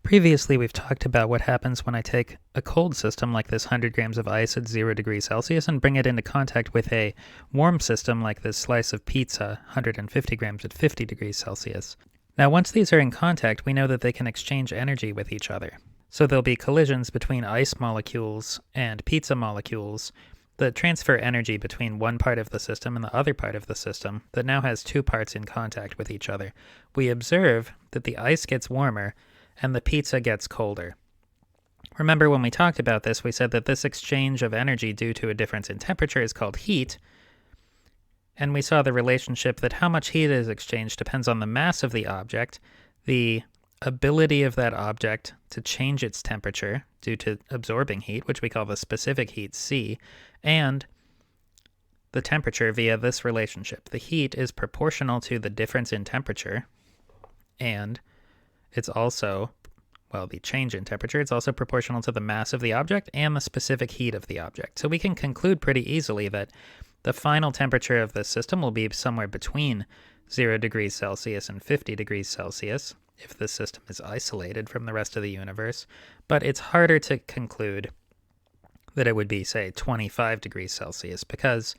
Previously, we've talked about what happens when I take a cold system like this 100 grams of ice at 0 degrees Celsius and bring it into contact with a warm system like this slice of pizza, 150 grams at 50 degrees Celsius. Now, once these are in contact, we know that they can exchange energy with each other. So there'll be collisions between ice molecules and pizza molecules that transfer energy between one part of the system and the other part of the system that now has two parts in contact with each other. We observe that the ice gets warmer and the pizza gets colder. Remember when we talked about this, we said that this exchange of energy due to a difference in temperature is called heat, and we saw the relationship that how much heat is exchanged depends on the mass of the object, the ability of that object to change its temperature due to absorbing heat, which we call the specific heat, C, and the temperature via this relationship. The heat is proportional to the difference in temperature, and it's also, the change in temperature, it's also proportional to the mass of the object and the specific heat of the object. So we can conclude pretty easily that the final temperature of this system will be somewhere between 0 degrees Celsius and 50 degrees Celsius if the system is isolated from the rest of the universe, but it's harder to conclude that it would be, say, 25 degrees Celsius because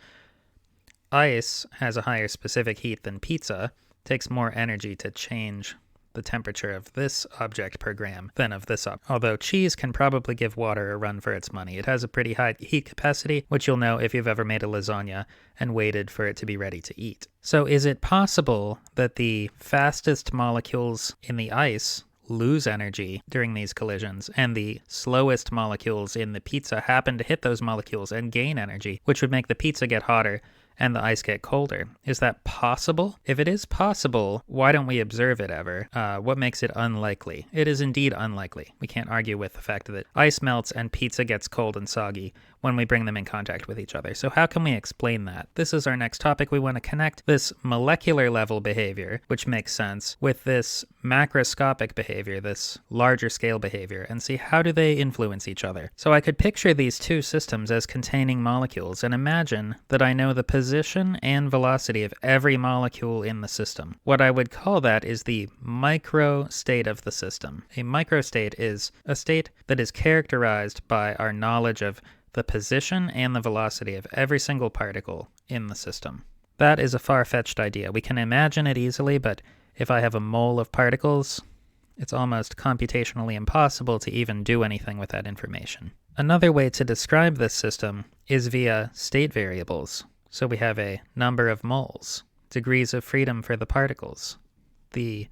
ice has a higher specific heat than pizza, takes more energy to change the temperature of this object per gram than of this object. Although cheese can probably give water a run for its money. It has a pretty high heat capacity, which you'll know if you've ever made a lasagna and waited for it to be ready to eat. So is it possible that the fastest molecules in the ice lose energy during these collisions, and the slowest molecules in the pizza happen to hit those molecules and gain energy, which would make the pizza get hotter and the ice get colder? Is that possible? If it is possible, why don't we observe it ever? What makes it unlikely? It is indeed unlikely. We can't argue with the fact that ice melts and pizza gets cold and soggy when we bring them in contact with each other. So how can we explain that? This is our next topic. We want to connect this molecular level behavior, which makes sense, with this macroscopic behavior, this larger scale behavior, and see how do they influence each other. So I could picture these two systems as containing molecules and imagine that I know the position and velocity of every molecule in the system. What I would call that is the microstate of the system. A microstate is a state that is characterized by our knowledge of the position and the velocity of every single particle in the system. That is a far-fetched idea. We can imagine it easily, but if I have a mole of particles, it's almost computationally impossible to even do anything with that information. Another way to describe this system is via state variables. So we have a number of moles, degrees of freedom for the particles, the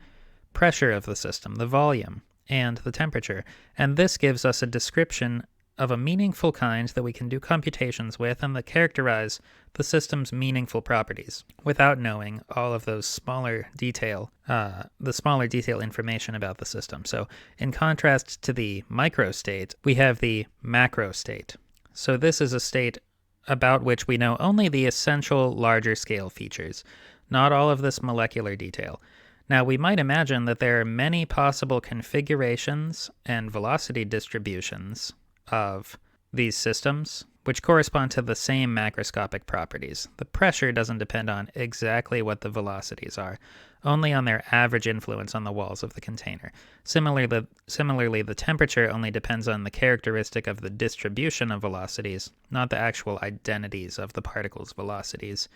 pressure of the system, the volume, and the temperature. And this gives us a description of a meaningful kind that we can do computations with and that characterize the system's meaningful properties without knowing all of those smaller detail information about the system. So in contrast to the microstate, we have the macrostate. So this is a state about which we know only the essential larger scale features, not all of this molecular detail. Now, we might imagine that there are many possible configurations and velocity distributions of these systems, which correspond to the same macroscopic properties. The pressure doesn't depend on exactly what the velocities are, only on their average influence on the walls of the container. Similarly, the temperature only depends on the characteristic of the distribution of velocities, not the actual identities of the particles' velocities,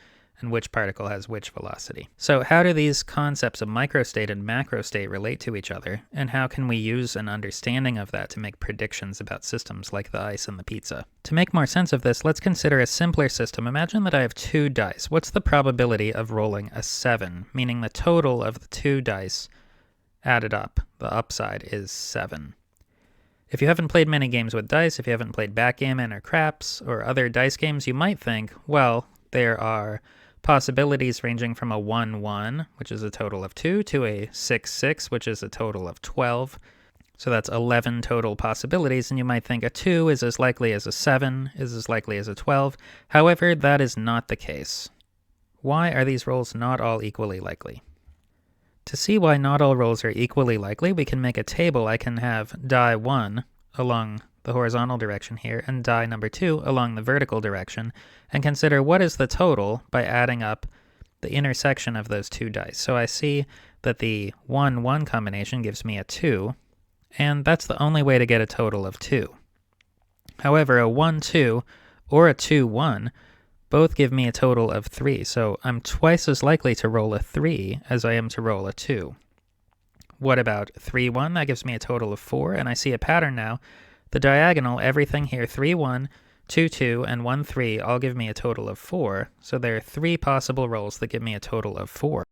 and which particle has which velocity. So how do these concepts of microstate and macrostate relate to each other, and how can we use an understanding of that to make predictions about systems like the ice and the pizza? To make more sense of this, let's consider a simpler system. Imagine that I have 2 dice. What's the probability of rolling a 7, meaning the total of the 2 dice added up? The upside is 7. If you haven't played many games with dice, if you haven't played backgammon or craps or other dice games, you might think, well, there are possibilities ranging from a 1-1, which is a total of 2, to a 6-6, which is a total of 12. So that's 11 total possibilities, and you might think a 2 is as likely as a 7, is as likely as a 12. However, that is not the case. Why are these rolls not all equally likely? To see why not all rolls are equally likely, we can make a table. I can have die 1 along the horizontal direction here, and die number 2 along the vertical direction, and consider what is the total by adding up the intersection of those 2 dice. So I see that the 1-1 combination gives me a 2, and that's the only way to get a total of 2. However, a 1, 2 or a 2, 1 both give me a total of 3, so I'm twice as likely to roll a 3 as I am to roll a 2. What about 3, 1? That gives me a total of 4, and I see a pattern now. The diagonal, everything here, 3, 1, 2, 2, and 1, 3, all give me a total of 4, so there are 3 possible rolls that give me a total of 4.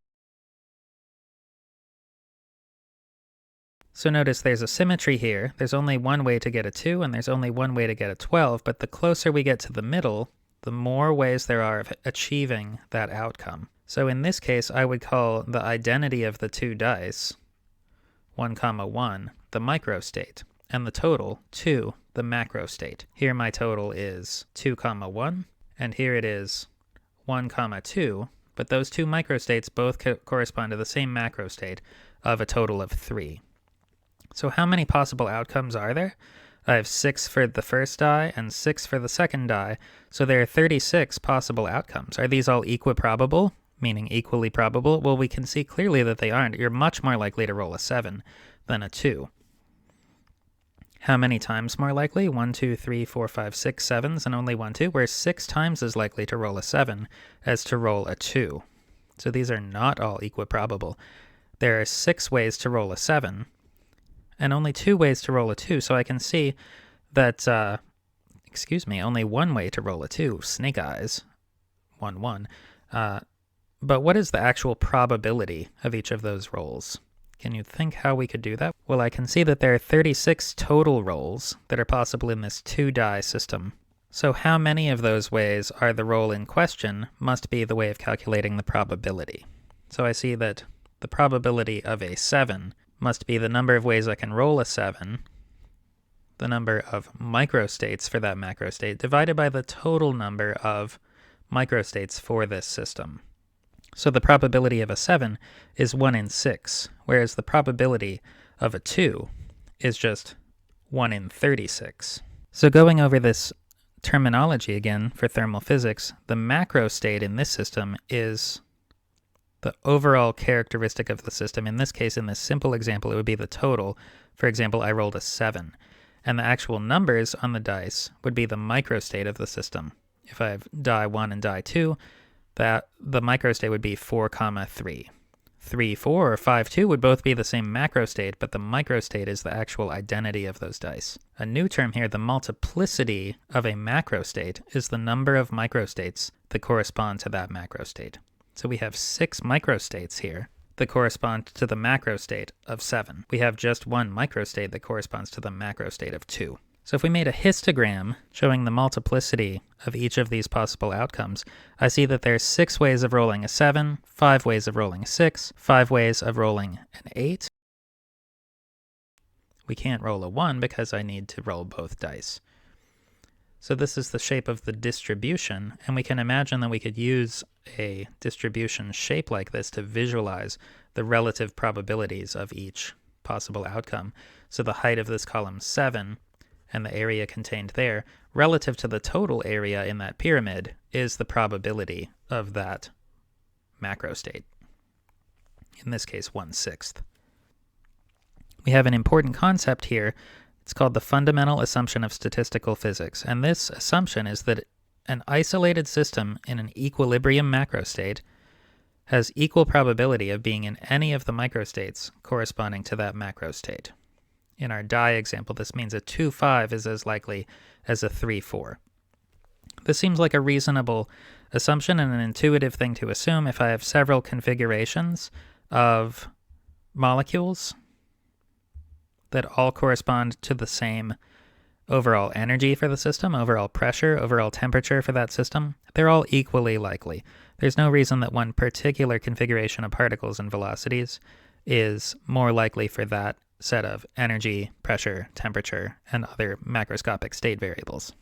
So notice there's a symmetry here. There's only one way to get a 2, and there's only one way to get a 12, but the closer we get to the middle, the more ways there are of achieving that outcome. So in this case, I would call the identity of the 2 dice, 1, 1, the microstate, and the total, 2, the macrostate. Here my total is 2, 1, and here it is 1, 2, but those 2 microstates both correspond to the same macrostate of a total of 3. So how many possible outcomes are there? I have 6 for the first die and 6 for the second die, so there are 36 possible outcomes. Are these all equiprobable, meaning equally probable? Well, we can see clearly that they aren't. You're much more likely to roll a 7 than a 2. How many times more likely? 1, 2, 3, 4, 5, 6, 7s, and only 1, 2. We're 6 times as likely to roll a 7 as to roll a 2. So these are not all equiprobable. There are 6 ways to roll a 7, and only 2 ways to roll a 2, so I can see that, only 1 way to roll a 2, snake eyes, 1, 1. But what is the actual probability of each of those rolls? Can you think how we could do that? Well, I can see that there are 36 total rolls that are possible in this 2-die system. So how many of those ways are the roll in question must be the way of calculating the probability. So I see that the probability of a 7 must be the number of ways I can roll a 7, the number of microstates for that macrostate, divided by the total number of microstates for this system. So the probability of a 7 is 1 in 6, whereas the probability of a 2 is just 1 in 36. So going over this terminology again for thermal physics, the macrostate in this system is the overall characteristic of the system. In this case, in this simple example, it would be the total. For example, I rolled a 7, and the actual numbers on the dice would be the microstate of the system. If I have die 1 and die 2, the microstate would be 4, 3. 3, 4, or 5, 2 would both be the same macrostate, but the microstate is the actual identity of those dice. A new term here, the multiplicity of a macrostate, is the number of microstates that correspond to that macrostate. So we have 6 microstates here that correspond to the macrostate of 7. We have just 1 microstate that corresponds to the macrostate of 2. So if we made a histogram showing the multiplicity of each of these possible outcomes, I see that there's 6 ways of rolling a 7, 5 ways of rolling a 6, 5 ways of rolling an 8. We can't roll a 1 because I need to roll both dice. So this is the shape of the distribution, and we can imagine that we could use a distribution shape like this to visualize the relative probabilities of each possible outcome. So the height of this column 7, and the area contained there, relative to the total area in that pyramid, is the probability of that macrostate. In this case, 1/6. We have an important concept here. It's called the fundamental assumption of statistical physics, and this assumption is that an isolated system in an equilibrium macrostate has equal probability of being in any of the microstates corresponding to that macrostate. In our die example, this means a 2, 5 is as likely as a 3, 4. This seems like a reasonable assumption and an intuitive thing to assume if I have several configurations of molecules that all correspond to the same overall energy for the system, overall pressure, overall temperature for that system. They're all equally likely. There's no reason that one particular configuration of particles and velocities is more likely for that set of energy, pressure, temperature, and other macroscopic state variables.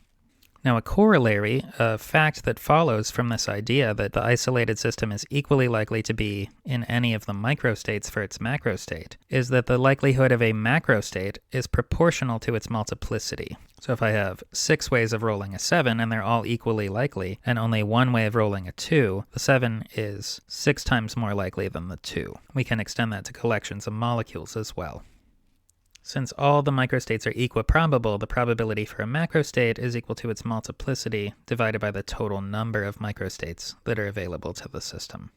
Now, a corollary, a fact that follows from this idea that the isolated system is equally likely to be in any of the microstates for its macrostate, is that the likelihood of a macrostate is proportional to its multiplicity. So if I have 6 ways of rolling a 7 and they're all equally likely, and only 1 way of rolling a 2, the 7 is 6 times more likely than the 2. We can extend that to collections of molecules as well. Since all the microstates are equiprobable, the probability for a macrostate is equal to its multiplicity divided by the total number of microstates that are available to the system.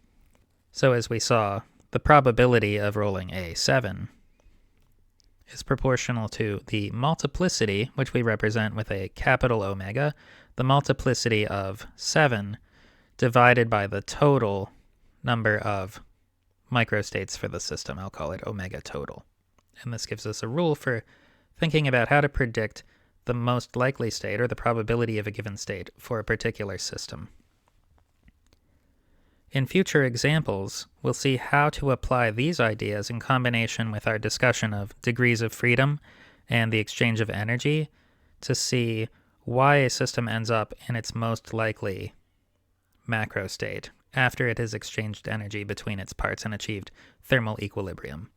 So as we saw, the probability of rolling a 7 is proportional to the multiplicity, which we represent with a capital omega, the multiplicity of 7 divided by the total number of microstates for the system. I'll call it omega total. And this gives us a rule for thinking about how to predict the most likely state, or the probability of a given state, for a particular system. In future examples, we'll see how to apply these ideas in combination with our discussion of degrees of freedom and the exchange of energy to see why a system ends up in its most likely macrostate after it has exchanged energy between its parts and achieved thermal equilibrium.